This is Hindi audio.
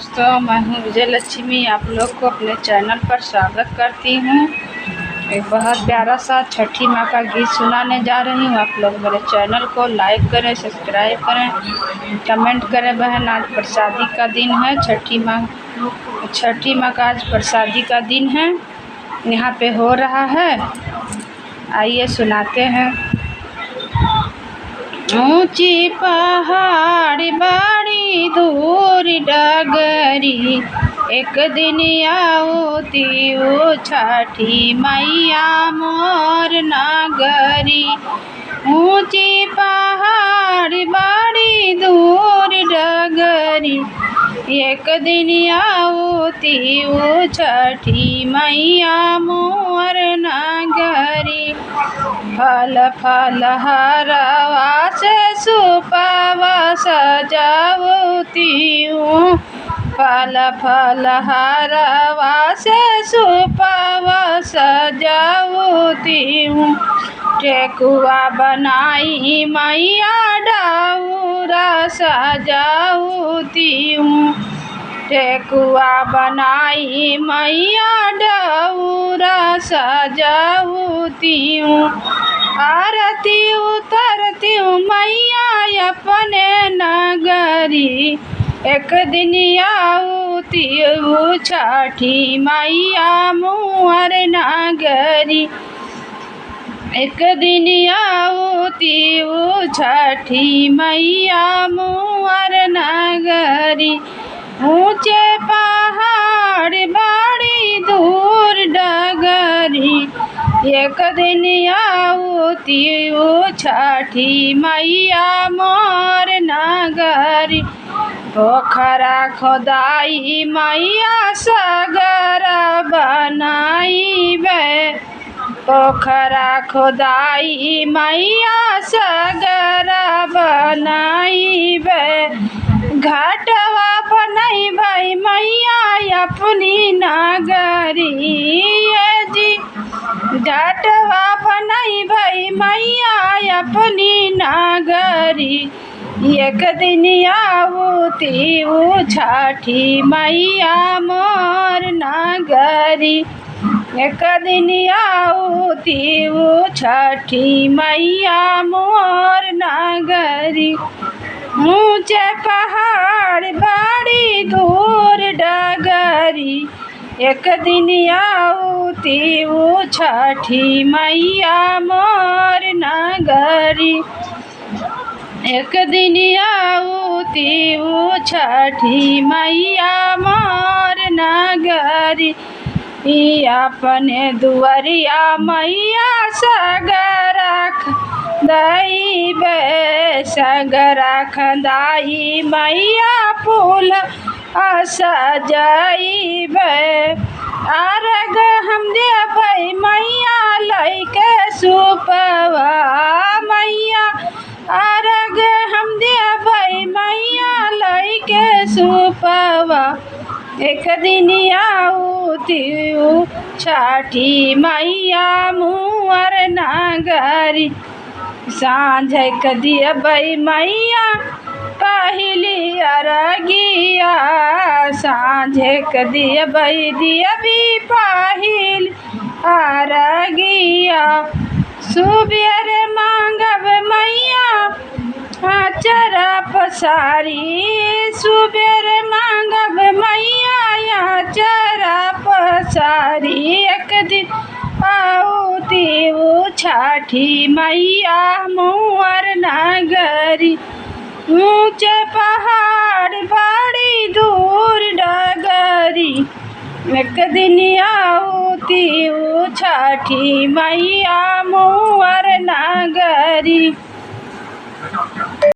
दोस्तों, मैं हूँ विजय लक्ष्मी। आप लोग को अपने चैनल पर स्वागत करती हूँ। एक बहुत प्यारा सा छठी माँ का गीत सुनाने जा रही हूँ। आप लोग मेरे चैनल को लाइक करें, सब्सक्राइब करें, कमेंट करें। बहन, आज प्रसादी का दिन है। छठी माँ का आज प्रसादी का दिन है। यहाँ पे हो रहा है, आइए सुनाते हैं। ऊंची पहाड़ी बड़ी दूर डगरी, एक दिन आऊती वो छठी मैया मोर नगरी। ऊंची पहाड़ी बड़ी दूर डगरी, एक दिन आऊती वो छठी मैया मोर नगरी। फल फल हरवा से सुपवा सजावती हूँ। फल फल हरवा से सुपवा सजावती हूँ। ठेकुआ बनाई मैया डाउरा सजावती हूँ। ठेकुआ बनाई मैया डाउरा सजावती हूँ। आरती उतरती हूँ मैया अपने नगरी, एक दिन आऊती हूँ छठी मैया मोर नगरी। एक दिन आऊती हूँ छठी मैया मोर नगरी। ऊंचे पहाड़ बड़ी दूर डगरी, एक दिन आऊती हूँ छठी मैया मोर नगरी। पोखरा खोदाई मैया सगरा बनाई बे, पोखरा खोदाई मैया सगरा बनाई बे। घाटवा बनई भाई मैया अपनी नगरी जी, घाटवा बनई भाई मैया अपनी नगरी। एक दिन आऊती हूँ छठी मैया मोर नगरी, एक दिन आऊती हूँ छठी मैया मोर नगरी। ऊंचे पहाड़ बड़ी दूर डगरी, एक दिन आऊती हूँ छठी मैया मोर नगरी। एक दिन आऊती हूँ छठी मैया मोर नगरी। अपने दुआरिया मैया सगरा खदाई बे, सगरा खदाई मैया फूल सजाई बे। आरग हम दे भाई मैया लइके सुपवा मैया, आरग हम दे भाई मैया लइके सुपवा। एक दिन आऊती हूँ छठी मैया मोर नगरी। सांझ दिया बई मैया पहली अरगिया, सांझ दिया बई दिया भी पहिल अरगिया। सुबेर मांगब मैया आचरा पसारी, सुबेर मांगब मैया आचरा पसारी। एक दिन आऊती हूँ छठी मैया मोर नगरी। ऊंचे पहाड़ बड़ी दूर डगरी, एक दिन आऊती हूँ छठी मैया मोर नगरी।